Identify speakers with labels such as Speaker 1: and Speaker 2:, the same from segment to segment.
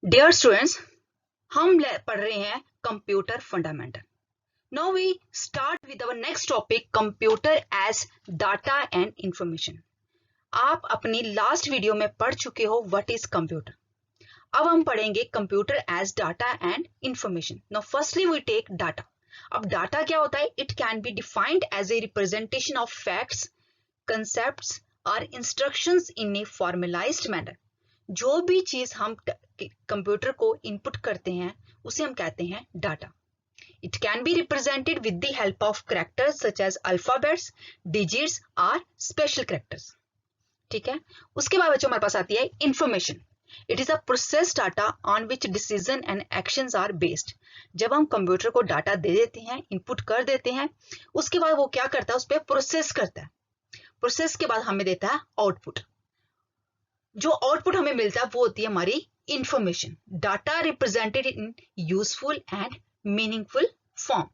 Speaker 1: Dear students, हम पढ़ रहे हैं computer fundamental. Now we start with our next topic, computer as data and information. आप अपनी लास्ट वीडियो में पढ़ चुके हो व्हाट इज कंप्यूटर. अब हम पढ़ेंगे computer as data and information. Now firstly we take data. अब डाटा क्या होता है? It can be defined as a representation of facts, concepts और instructions in a formalized manner. जो भी चीज हम कंप्यूटर को इनपुट करते हैं उसे हम कहते हैं data. It can be represented with the help of characters such as alphabets, digits और स्पेशल कैरेक्टर्स. ठीक है. उसके बाद बच्चों हमारे पास आती है information. It is a process data on which decision and actions are based. जब हम कंप्यूटर को डाटा दे देते हैं, इनपुट कर देते हैं, उसके बाद वो क्या करता है? उस पर प्रोसेस करता है. प्रोसेस के बाद हमें देता है आउटपुट. जो आउटपुट हमें मिलता है वो होती है हमारी information. Data represented in useful and meaningful form.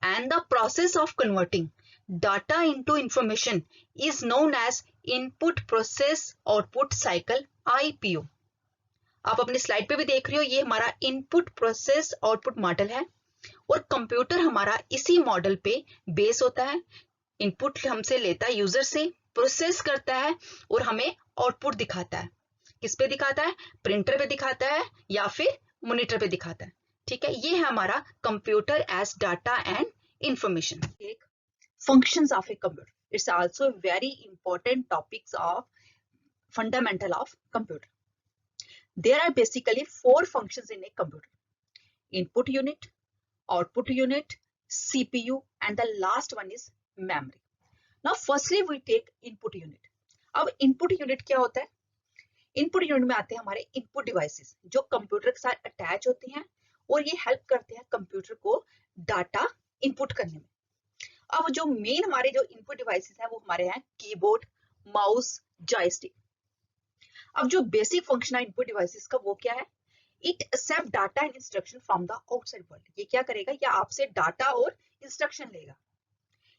Speaker 1: And the process of converting data into information is known as input process output cycle, IPO. आप अपनी स्लाइड पे भी देख रहे हो, ये हमारा इनपुट प्रोसेस आउटपुट मॉडल है और कंप्यूटर हमारा इसी मॉडल पे बेस होता है. इनपुट हमसे लेता है यूजर से, प्रोसेस करता है और हमें आउटपुट दिखाता है. किस पे दिखाता है? प्रिंटर पे दिखाता है या फिर मॉनिटर पे दिखाता है. ठीक है. ये है हमारा computer as data and information. एक functions of a computer. It's also very important topics of fundamental of computer. There are basically 4 functions in a computer: input unit, output unit, CPU, and the last one is memory. Now firstly we take input unit. अब input unit क्या होता है? Input unit में आते हैं हमारे input devices जो computer के साथ अटैच होते हैं और ये हेल्प करते हैं कंप्यूटर को डाटा इनपुट करने में. अब जो मेन हमारे जो इनपुट डिवाइसेस हैं वो हमारे हैं कीबोर्ड, माउस, जॉयस्टिक. अब जो बेसिक फंक्शन है इनपुट डिवाइसेस का वो क्या है? It accept data and instruction from the outside world. ये क्या करेगा? या आपसे डाटा और इंस्ट्रक्शन लेगा.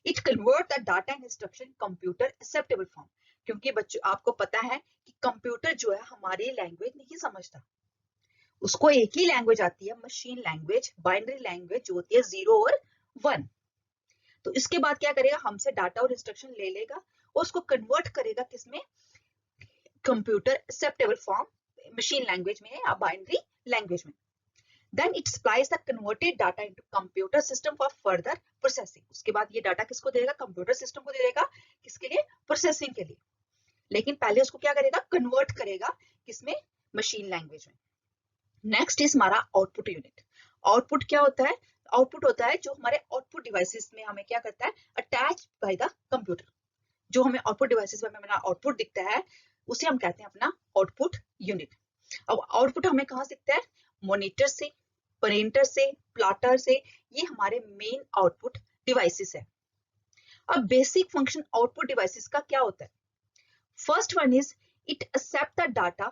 Speaker 1: It convert the data and instruction computer acceptable form. क्योंकि बच्चों आपको पता है कि कंप्यूटर जो है हमारी लैंग्वेज नहीं समझता. उसको एक ही लैंग्वेज आती है, मशीन लैंग्वेज, बाइनरी लैंग्वेज जो होती है 0 और 1. तो इसके बाद क्या करेगा? हमसे डाटा और इंस्ट्रक्शन ले लेगा और उसको कन्वर्ट करेगा किसमें? Computer acceptable form, machine language में या बाइनरी लैंग्वेज में. Then it supplies the converted data into computer system for further processing. उसके बाद ये डाटा किसको देगा? कंप्यूटर सिस्टम को देगा. किसके लिए? प्रोसेसिंग के लिए. लेकिन पहले उसको क्या करेगा? कन्वर्ट करेगा. किसमें? मशीन लैंग्वेज में. नेक्स्ट इज हमारा आउटपुट यूनिट. आउटपुट क्या होता है? आउटपुट होता है जो हमारे आउटपुट डिवाइसेस में हमें क्या करता है? Attach bye the computer. जो हमें आउटपुट डिवाइसेस में हमें आउटपुट दिखता है उसे हम कहते हैं अपना आउटपुट यूनिट. अब आउटपुट हमें कहाँ से दिखता है? मॉनिटर से, प्रिंटर से, प्लॉटर से. ये हमारे मेन आउटपुट डिवाइसेस है. अब बेसिक फंक्शन आउटपुट डिवाइसेस का क्या होता है? First one is it accept the data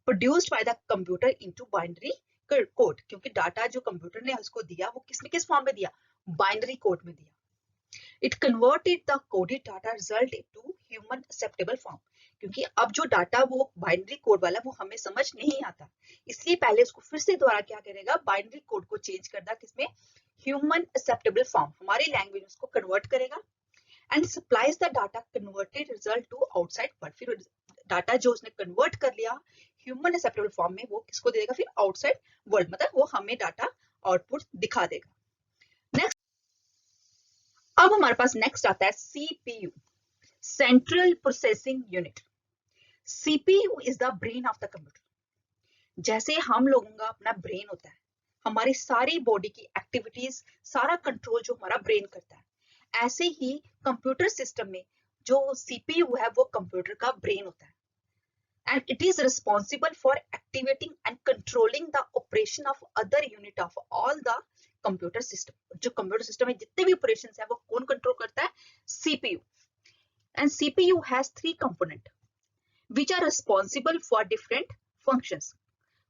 Speaker 1: produced by the computer into binary code. क्योंकि डाटा जो कंप्यूटर ने उसको दिया वो किस फॉर्म में दिया? बाइनरी कोड में दिया. It converted the coded data result into human acceptable form. क्योंकि अब जो डाटा वो बाइनरी कोड वाला वो हमें समझ नहीं आता, इसलिए पहले उसको फिर से दोबारा क्या करेगा? बाइनरी कोड को चेंज करना किसमें? ह्यूमन एक्सेप्टेबल फॉर्म, हमारी लैंग्वेज उसको कन्वर्ट करेगा. And supplies the data converted result to outside world. फिर डाटा जो उसने कन्वर्ट कर लिया ह्यूमन एक्सेप्टेबल फॉर्म में वो किसको देगा? फिर आउटसाइड वर्ल्ड, मतलब वो हमें डाटा आउटपुट दिखा देगा. नेक्स्ट, अब हमारे पास नेक्स्ट आता है CPU, central processing unit. CPU is the brain of the computer. जैसे हम लोगों का अपना ब्रेन होता है, हमारी सारी बॉडी की एक्टिविटीज, सारा कंट्रोल जो हमारा ब्रेन करता है, ऐसे ही कंप्यूटर सिस्टम में जो CPU है वो कंप्यूटर का ब्रेन होता है. And it is responsible for activating and controlling the operation of other unit of all the computer system. जो कंप्यूटर सिस्टम में जितने भी ऑपरेशन है वो कौन कंट्रोल करता है? CPU. And CPU has 3 components which are responsible for different functions.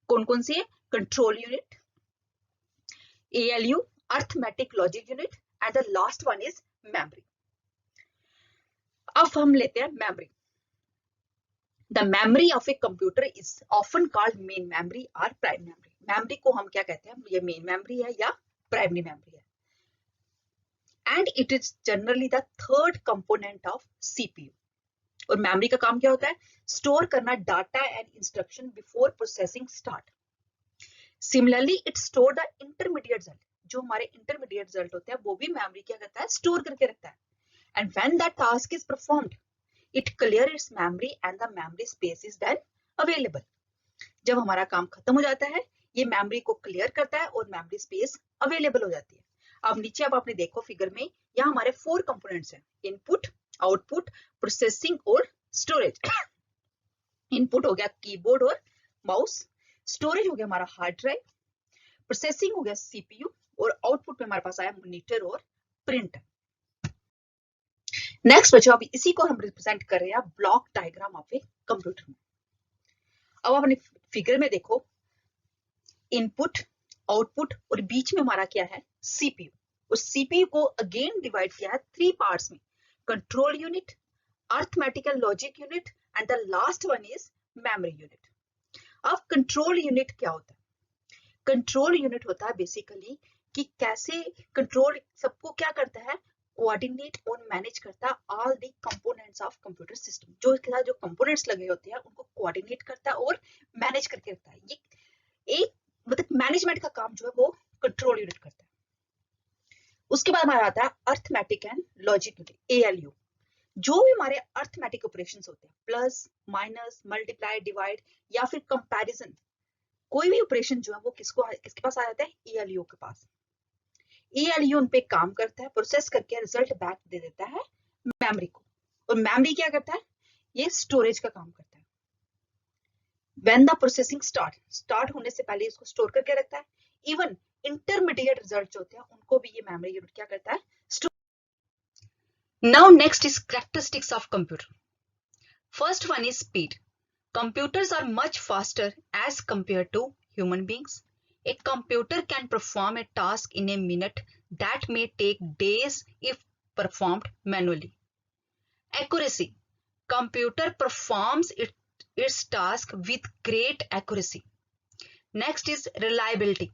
Speaker 1: कौन से? Control unit, ALU, arithmetic logic unit, and the last one is memory. अब हम लेते हैं memory. The memory of a computer is often called main memory और primary memory. Memory को हम क्या कहते हैं, ये मेन मेमोरी है या प्राइमरी मेमोरी है। And it is generally the third component of CPU. और मेमोरी का काम क्या होता है, स्टोर करना data and instruction before processing start. Similarly it store the intermediate result, जो हमारे इंटरमीडिएट रिजल्ट होते हैं वो भी मेमोरी क्या करता है, स्टोर करके रखता है। And when the task is performed it clear its memory and the memory space is then available. जब हमारा काम खत्म हो जाता है ये मेमोरी को क्लियर करता है और मेमोरी स्पेस अवेलेबल हो जाती है। अब नीचे अब आपने देखो फिगर में, यहाँ हमारे 4 कंपोनेंट्स हैं, इनपुट, आउटपुट, प्रोसेसिंग और स्टोरेज। इनपुट हो गया कीबोर्ड और माउस, स्टोरेज हो गया हमारा हार्ड ड्राइव, प्रोसेसिंग हो गया सीपीयू और आउटपुट में हमारे पास आया मॉनिटर और प्रिंटर। नेक्स्ट बच्चों अभी इसी को हम रिप्रेजेंट कर रहे हैं block diagram of a computer में। अब आपने फिगर में देखो इनपुट, आउटपुट और बीच में हमारा क्या है, सीपीयू। उस सीपीयू को अगेन डिवाइड किया है 3 पार्ट्स में, control unit, arithmetical logic unit and the last one is memory unit. अब कंट्रोल यूनिट क्या होता है, कंट्रोल यूनिट होता है बेसिकली कि कैसे कंट्रोल सबको क्या करता है, कोऑर्डिनेट और मैनेज करता है all the components of computer system. जो इसके साथ जो कंपोनेंट्स लगे होते हैं उनको कोऑर्डिनेट करता है और मैनेज करके रखता है। ये एक मतलब मैनेजमेंट का काम जो है वो कंट्रोल यूनिट करता है। उसके बाद हमारा आता है arithmetic and logic unit, ALU। जो भी हमारे अरिथमेटिक ऑपरेशंस होते हैं, प्लस, माइनस, मल्टीप्लाई, डिवाइड या फिर कंपैरिजन, कोई भी ऑपरेशन जो है वो किसके पास आ जाता है, ALU के पास। ALU उन पे काम करता है, प्रोसेस करके रिजल्ट बैक दे देता है मेमोरी को। और मेमोरी क्या करता है, ये स्टोरेज का काम करता है। When the processing start होने से पहले इसको स्टोर करके रखता है। इवन इंटरमीडिएट रिजल्ट जो होते हैं उनको भी ये मेमोरी यूनिट क्या करता है, store. Now next is characteristics of computer. First one is speed. Computers are much faster as compared to human beings. A computer can perform a task in a minute that may take days if performed manually. Accuracy. Computer performs its task with great accuracy. Next is reliability.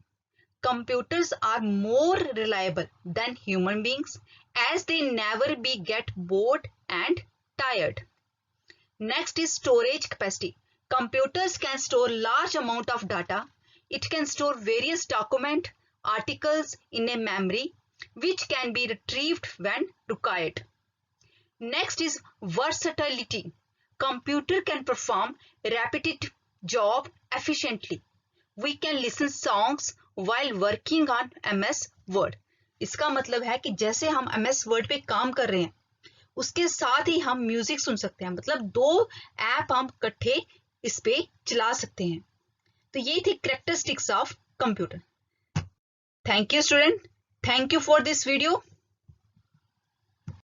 Speaker 1: Computers are more reliable than human beings as they never get bored and tired. Next is storage capacity. Computers can store large amount of data. It can store various document, articles in a memory which can be retrieved when required. Next is versatility. Computer can perform repetitive job efficiently. We can listen songs while working on MS Word. इसका मतलब है कि जैसे हम MS Word पे काम कर रहे हैं उसके साथ ही हम म्यूजिक सुन सकते हैं, मतलब 2 ऐप हम इकट्ठे इस पे चला सकते हैं। तो ये थी characteristics of computer. Thank you student, thank you for this video.